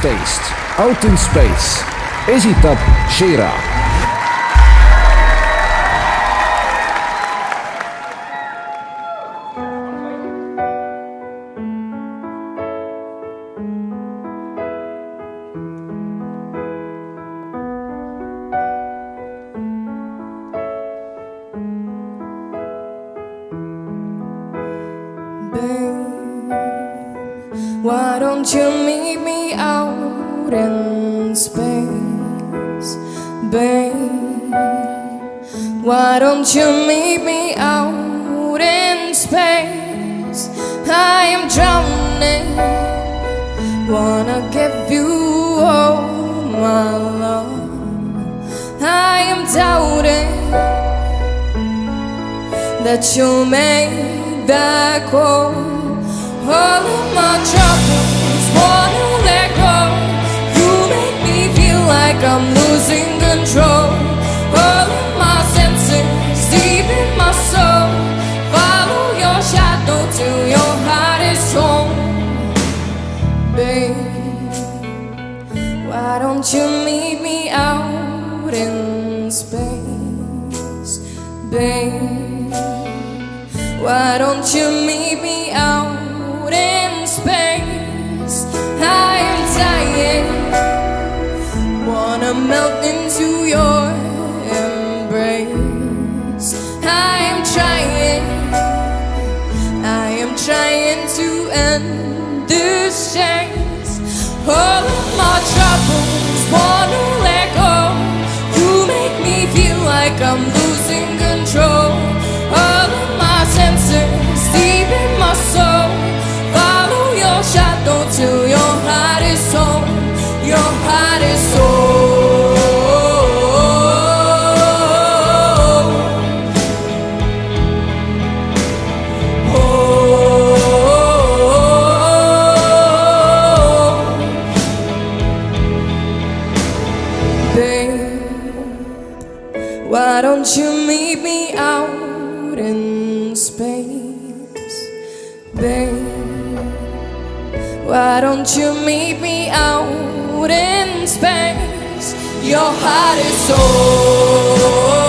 kaksteist Out in Space esitab Shira. Why don't you meet me out in space, babe? Why don't you meet me out in space? I am drowning, wanna give you all my love. I am doubting that you'll make that call. All of my troubles wanna let go. You make me feel like I'm losing control. All of my senses deep in my soul. Follow your shadow till your heart is home. Babe, why don't you meet me out in space? Babe, why don't you meet me out in space? I am dying, wanna melt into your embrace. I am trying to end this chase. All of my troubles wanna let go. You make me feel like I'm losing control. All of my senses deep in my soul. Shadow till your heart is home. Your heart is home. Oh, babe, why don't you meet me out in space, babe? Why don't you meet me out in space? Your heart is so